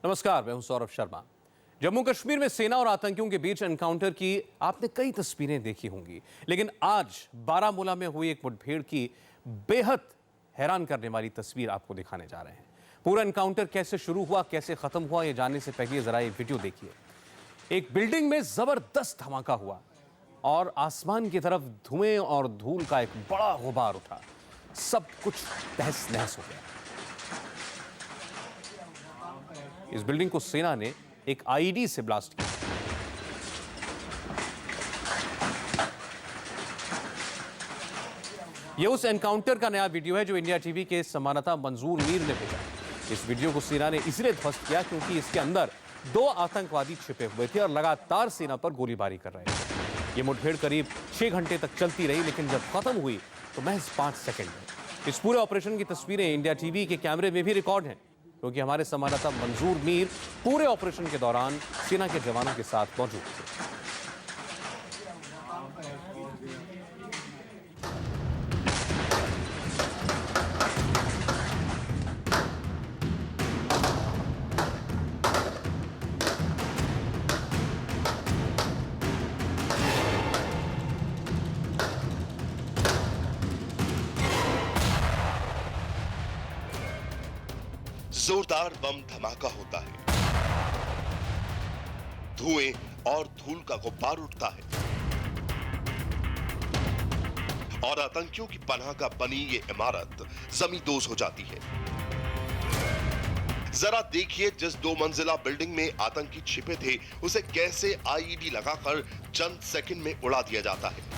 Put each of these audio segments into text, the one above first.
नमस्कार, मैं हूं सौरभ शर्मा। जम्मू कश्मीर में सेना और आतंकियों के बीच एनकाउंटर की आपने कई तस्वीरें देखी होंगी, लेकिन आज बारामूला में हुई एक मुठभेड़ की बेहद हैरान करने वाली तस्वीर आपको दिखाने जा रहे हैं। पूरा एनकाउंटर कैसे शुरू हुआ, कैसे खत्म हुआ, ये जानने से पहले जरा ये वीडियो देखिए। एक बिल्डिंग में जबरदस्त धमाका हुआ और आसमान की तरफ धुएं और धूल का एक बड़ा गुबार उठा। सब कुछ तहस नहस हो गया। इस बिल्डिंग को सेना ने एक आईईडी से ब्लास्ट किया। यह उस एनकाउंटर का नया वीडियो है जो इंडिया टीवी के संवाददाता मंजूर मीर ने भेजा। इस वीडियो को सेना ने इसलिए ध्वस्त किया क्योंकि इसके अंदर 2 आतंकवादी छिपे हुए थे और लगातार सेना पर गोलीबारी कर रहे थे। यह मुठभेड़ करीब 6 घंटे तक चलती रही, लेकिन जब खत्म हुई तो महज 5 सेकंड में। इस पूरे ऑपरेशन की तस्वीरें इंडिया टीवी के कैमरे में भी रिकॉर्ड हैं, क्योंकि हमारे संवाददाता मंजूर मीर पूरे ऑपरेशन के दौरान सेना के जवानों के साथ मौजूद थे। जोरदार बम धमाका होता है, धुएं और धूल का गुब्बार उठता है और आतंकियों की पनाहगाह बनी ये इमारत जमींदोज हो जाती है। जरा देखिए, जिस 2 मंजिला बिल्डिंग में आतंकी छिपे थे उसे कैसे आईईडी लगाकर चंद सेकंड में उड़ा दिया जाता है।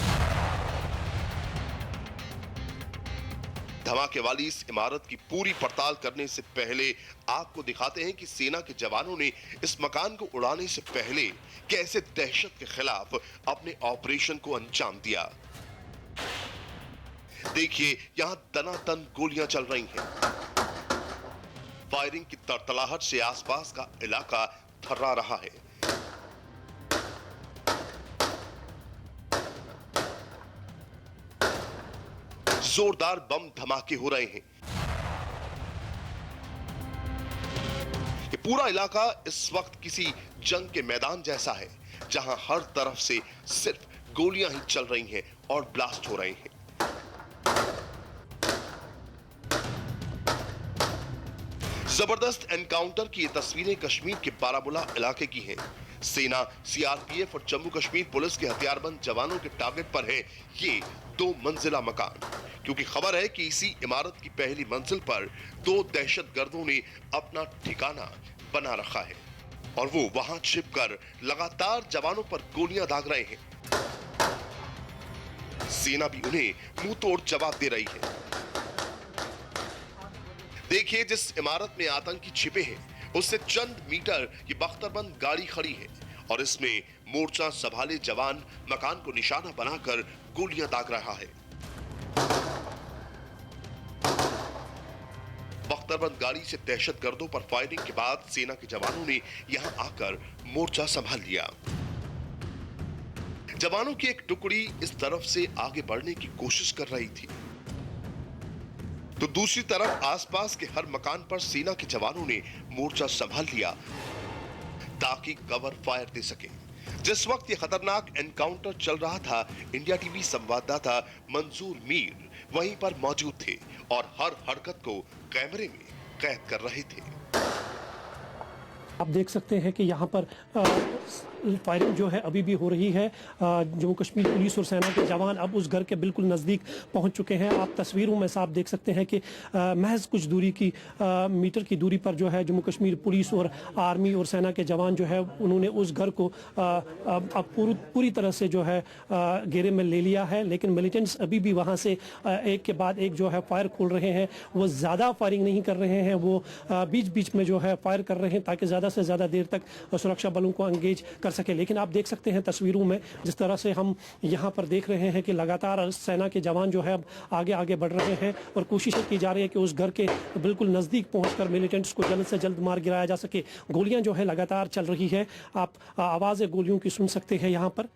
धमाके वाली इस इमारत की पूरी पड़ताल करने से पहले आपको दिखाते हैं कि सेना के जवानों ने इस मकान को उड़ाने से पहले कैसे दहशत के खिलाफ अपने ऑपरेशन को अंजाम दिया। देखिए, यहां दनादन गोलियां चल रही हैं। फायरिंग की तड़तड़ाहट से आसपास का इलाका थर्रा रहा है। जोरदार बम धमाके हो रहे हैं। ये पूरा इलाका इस वक्त किसी जंग के मैदान जैसा है, जहां हर तरफ से सिर्फ गोलियां ही चल रही हैं और ब्लास्ट हो रहे हैं। जबरदस्त एनकाउंटर की ये तस्वीरें कश्मीर के बारामूला इलाके की हैं। सेना, सीआरपीएफ और जम्मू कश्मीर पुलिस के हथियारबंद जवानों के टारगेट पर है ये 2 मंजिला मकान, क्योंकि खबर है कि इसी इमारत की पहली मंजिल पर 2 दहशतगर्दों ने अपना ठिकाना बना रखा है और वो वहां छिपकर लगातार जवानों पर गोलियां दाग रहे हैं। सेना भी उन्हें मुंह तोड़ जवाब दे रही है। देखिए, जिस इमारत में आतंकी छिपे हैं उससे चंद मीटर ये बख्तरबंद गाड़ी खड़ी है और इसमें मोर्चा संभाले जवान मकान को निशाना बनाकर गोलियां दाग रहा है। बख्तरबंद गाड़ी से दहशतगर्दों पर फायरिंग के बाद सेना के जवानों ने यहां आकर मोर्चा संभाल लिया। जवानों की एक टुकड़ी इस तरफ से आगे बढ़ने की कोशिश कर रही थी, तो दूसरी तरफ आसपास के हर मकान पर सेना के जवानों ने मोर्चा संभाल लिया ताकि कवर फायर दे सके। जिस वक्त ये खतरनाक एनकाउंटर चल रहा था, इंडिया टीवी संवाददाता मंजूर मीर वहीं पर मौजूद थे और हर हरकत को कैमरे में कैद कर रहे थे। आप देख सकते हैं कि यहाँ पर फायरिंग जो है अभी भी हो रही है। जम्मू कश्मीर पुलिस और सेना के जवान अब उस घर के बिल्कुल नज़दीक पहुँच चुके हैं। आप तस्वीरों में साफ देख सकते हैं कि महज कुछ दूरी की मीटर की दूरी पर जो है जम्मू कश्मीर पुलिस और आर्मी और सेना के जवान जो है उन्होंने उस घर को अब पूरी तरह से जो है घेरे में ले लिया है। लेकिन मिलिटेंट्स अभी भी वहाँ से एक के बाद एक जो है फायर खोल रहे हैं। वो ज़्यादा फायरिंग नहीं कर रहे हैं, वो बीच बीच में जो है फायर कर रहे हैं ताकि ज़्यादा से ज़्यादा देर तक सुरक्षा बलों को एंगेज कर सके। लेकिन आप देख सकते हैं तस्वीरों में जिस तरह से हम यहाँ पर देख रहे हैं कि लगातार सेना के जवान जो है अब आगे आगे बढ़ रहे हैं और कोशिश की जा रही है कि उस घर के बिल्कुल नज़दीक पहुंचकर मिलिटेंट्स को जल्द से जल्द मार गिराया जा सके। गोलियां जो है लगातार चल रही है, आप आवाज़ गोलियों की सुन सकते हैं यहाँ पर।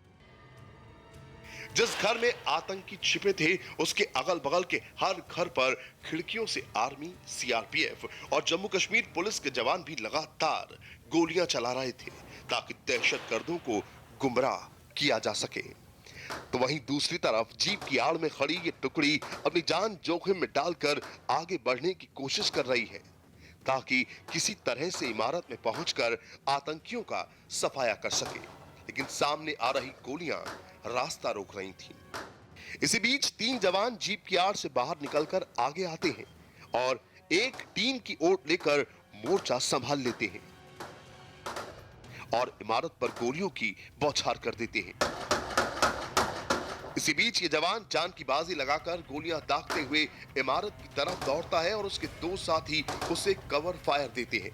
जिस घर में आतंकी छिपे थे उसके अगल बगल के हर घर पर खिड़कियों से आर्मी, सीआरपीएफ और जम्मू कश्मीर पुलिस के जवान भी लगातार गोलियां चला रहे थे ताकि दहशतगर्दों को गुमराह किया जा सके। तो वहीं दूसरी तरफ जीप की आड़ में खड़ी ये टुकड़ी अपनी जान जोखिम में डालकर आगे बढ़ने की कोशिश कर रही है ताकि किसी तरह से इमारत में पहुंचकर आतंकियों का सफाया कर सके, लेकिन सामने आ रही गोलियां रास्ता रोक रही थीं। इसी बीच 3 जवान जीप की आड़ से बाहर निकलकर आगे आते हैं और एक टीम की ओट लेकर मोर्चा संभाल लेते हैं और इमारत पर गोलियों की बौछार कर देते हैं। इसी बीच ये जवान जान की बाजी लगाकर गोलियां दागते हुए इमारत की तरफ दौड़ता है और उसके 2 साथी उसे कवर फायर देते हैं।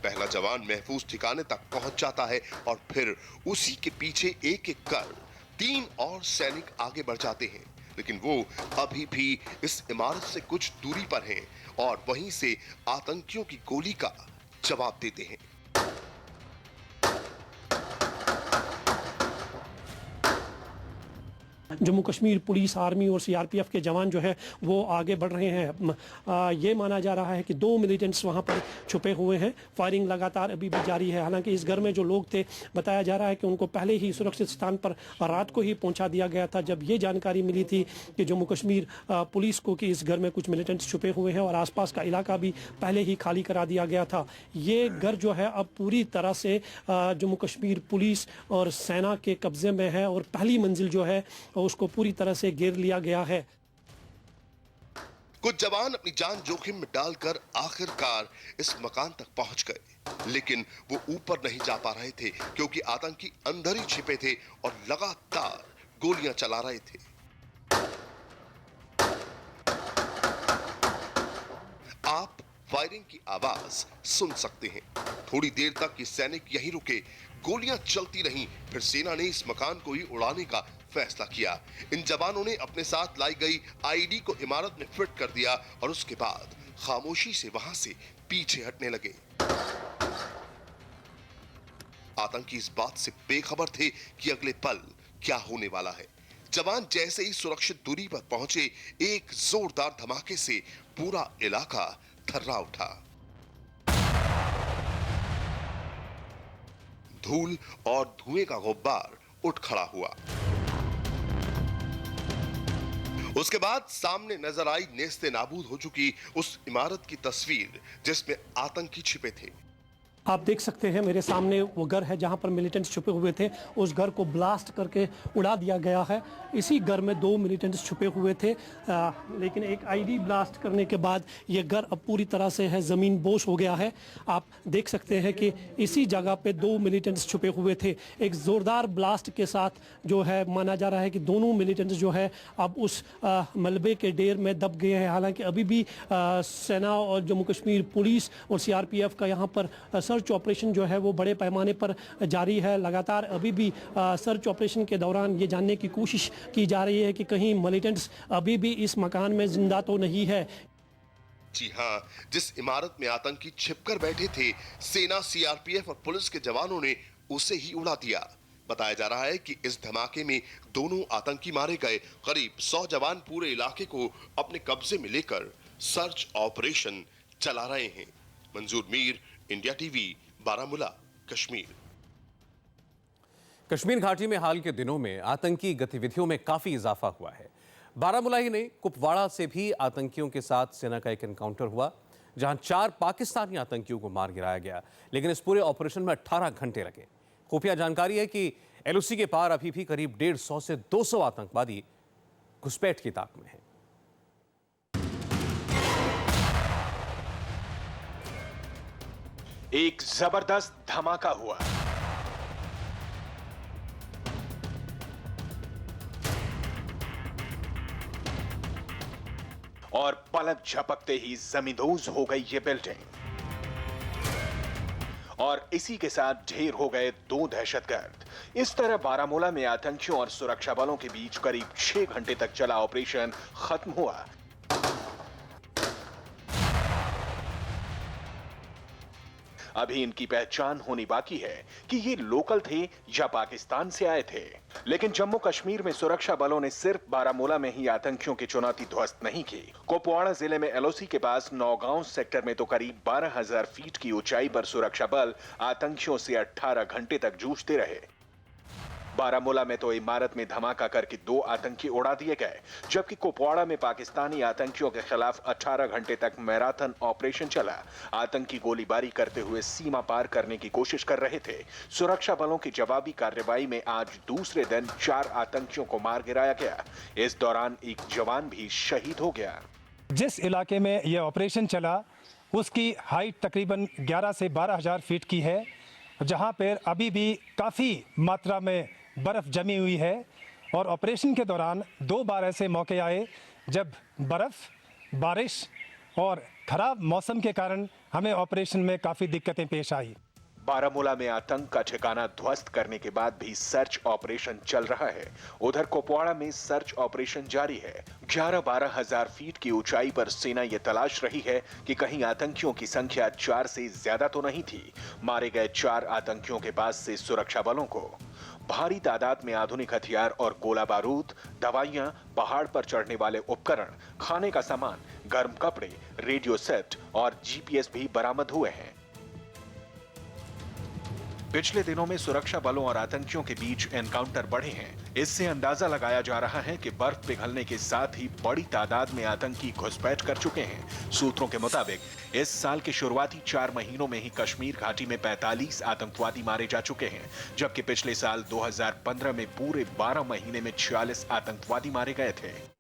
पहला जवान महफूज ठिकाने तक पहुंच जाता है और फिर उसी के पीछे एक-एक कर 3 और सैनिक आगे बढ़ जाते हैं, लेकिन वो अभी भी इस इमारत से कुछ दूरी पर हैं और वहीं से आतंकियों की गोली का जवाब देते हैं। जम्मू कश्मीर पुलिस, आर्मी और सीआरपीएफ के जवान जो है वो आगे बढ़ रहे हैं। ये माना जा रहा है कि 2 मिलिटेंट्स वहाँ पर छुपे हुए हैं। फायरिंग लगातार अभी भी जारी है। हालांकि इस घर में जो लोग थे, बताया जा रहा है कि उनको पहले ही सुरक्षित स्थान पर रात को ही पहुंचा दिया गया था। जब ये जानकारी मिली थी कि जम्मू कश्मीर पुलिस को कि इस घर में कुछ मिलिटेंट्स छुपे हुए हैं और आसपास का इलाका भी पहले ही खाली करा दिया गया था। ये घर जो है अब पूरी तरह से जम्मू कश्मीर पुलिस और सेना के कब्जे में है और पहली मंजिल जो है उसको पूरी तरह से घेर लिया गया है। कुछ जवान अपनी जान जोखिम में डालकर आखिरकार इस मकान तक पहुंच गए, लेकिन वो ऊपर नहीं जा पा रहे थे क्योंकि आतंकी अंदर ही छिपे थे और लगातार गोलियां चला रहे थे। आप फायरिंग की आवाज सुन सकते हैं। थोड़ी देर तक ये सैनिक यहीं रुके, गोलियां चलती रहीं, फिर सेना ने इस मकान को ही उड़ाने का फैसला किया। इन जवानों ने अपने साथ लाई गई आईडी को इमारत में फिट कर दिया और उसके बाद खामोशी से वहां से पीछे हटने लगे। आतंकी इस बात से बेखबर थे कि अगले पल क्या होने वाला है। जवान जैसे ही सुरक्षित दूरी पर पहुंचे, एक जोरदार धमाके से पूरा इलाका थर्रा उठा। धूल और धुएं का गुब्बार उठ खड़ा हुआ। उसके बाद सामने नजर आई नेस्ते नाबूद हो चुकी उस इमारत की तस्वीर जिसमें आतंकी छिपे थे। आप देख सकते हैं मेरे सामने वो घर है जहां पर मिलिटेंट्स छुपे हुए थे। उस घर को ब्लास्ट करके उड़ा दिया गया है। इसी घर में 2 मिलिटेंट्स छुपे हुए थे, लेकिन एक आईडी ब्लास्ट करने के बाद ये घर अब पूरी तरह से है ज़मीन बोश हो गया है। आप देख सकते हैं कि इसी जगह पे 2 मिलिटेंट्स छुपे हुए थे। एक ज़ोरदार ब्लास्ट के साथ जो है माना जा रहा है कि दोनों मिलिटेंट्स जो है अब उस मलबे के ढेर में दब गए हैं। हालांकि अभी भी सेना और जम्मू कश्मीर पुलिस और सीआरपीएफ का यहाँ पर सर्च ऑपरेशन जो है वो बड़े पैमाने पर जारी है। लगातार अभी भी सर्च ऑपरेशन के दौरान ये जानने की कोशिश की जा रही है कि कहीं मिलिटेंट्स अभी भी इस मकान में जिंदा तो नहीं है। जी हां, जिस इमारत में आतंकी छिपकर बैठे थे, सेना, सीआरपीएफ और पुलिस के जवानों ने उसे ही उड़ा दिया। बताया जा रहा है कि इस धमाके में दोनों आतंकी मारे गए। करीब 100 जवान पूरे इलाके को अपने कब्जे में लेकर सर्च ऑपरेशन चला रहे हैं। मंजूर मीर, इंडिया टीवी, बारामूला, कश्मीर। कश्मीर घाटी में हाल के दिनों में आतंकी गतिविधियों में काफी इजाफा हुआ है। बारामूला ही नहीं, कुपवाड़ा से भी आतंकियों के साथ सेना का एक एनकाउंटर हुआ, जहां 4 पाकिस्तानी आतंकियों को मार गिराया गया। लेकिन इस पूरे ऑपरेशन में 18 घंटे लगे। खुफिया जानकारी है कि एलओसी के पार अभी भी करीब 150 से 200 आतंकवादी घुसपैठ की ताक में हैं। एक जबरदस्त धमाका हुआ। और पलक झपकते ही जमींदोज हो गई ये बिल्डिंग और इसी के साथ ढेर हो गए 2 दहशतगर्द। इस तरह बारामूला में आतंकियों और सुरक्षा बलों के बीच करीब 6 घंटे तक चला ऑपरेशन खत्म हुआ। अभी इनकी पहचान होनी बाकी है कि ये लोकल थे या पाकिस्तान से आए थे। लेकिन जम्मू कश्मीर में सुरक्षा बलों ने सिर्फ बारामूला में ही आतंकियों की चुनौती ध्वस्त नहीं की। कुपवाड़ा जिले में एलओसी के पास नौगांव सेक्टर में तो करीब 12,000 फीट की ऊंचाई पर सुरक्षा बल आतंकियों से 18 घंटे तक जूझते रहे। बारामूला में तो इमारत में धमाका करके 2 आतंकी उड़ा दिए गए, जबकि कुपवाड़ा में पाकिस्तानी आतंकियों के खिलाफ 18 घंटे तक मैराथन ऑपरेशन चला। आतंकी गोलीबारी करते हुए सीमा पार करने की कोशिश कर रहे थे। सुरक्षा बलों की जवाबी कार्रवाई में आज दूसरे दिन 4 आतंकियों को मार गिराया गया। इस दौरान एक जवान भी शहीद हो गया। जिस इलाके में यह ऑपरेशन चला उसकी हाइट तकरीबन 11 से 12,000 फीट की है, जहां पर अभी भी काफ़ी मात्रा में बर्फ़ जमी हुई है। और ऑपरेशन के दौरान 2 बार ऐसे मौके आए जब बर्फ़, बारिश और ख़राब मौसम के कारण हमें ऑपरेशन में काफ़ी दिक्कतें पेश आई। बारामूला में आतंक का ठिकाना ध्वस्त करने के बाद भी सर्च ऑपरेशन चल रहा है। उधर कुपवाड़ा में सर्च ऑपरेशन जारी है। 11-12 हजार फीट की ऊंचाई पर सेना ये तलाश रही है कि कहीं आतंकियों की संख्या 4 से ज्यादा तो नहीं थी। मारे गए 4 आतंकियों के पास से सुरक्षा बलों को भारी तादाद में आधुनिक हथियार और गोला बारूद, दवाइयां, पहाड़ पर चढ़ने वाले उपकरण, खाने का सामान, गर्म कपड़े, रेडियो सेट और जीपीएस भी बरामद हुए हैं। पिछले दिनों में सुरक्षा बलों और आतंकियों के बीच एनकाउंटर बढ़े हैं। इससे अंदाजा लगाया जा रहा है कि बर्फ पिघलने के साथ ही बड़ी तादाद में आतंकी घुसपैठ कर चुके हैं। सूत्रों के मुताबिक इस साल के शुरुआती 4 महीनों में ही कश्मीर घाटी में 45 आतंकवादी मारे जा चुके हैं, जबकि पिछले साल 2015 में पूरे 12 महीने में 46 आतंकवादी मारे गए थे।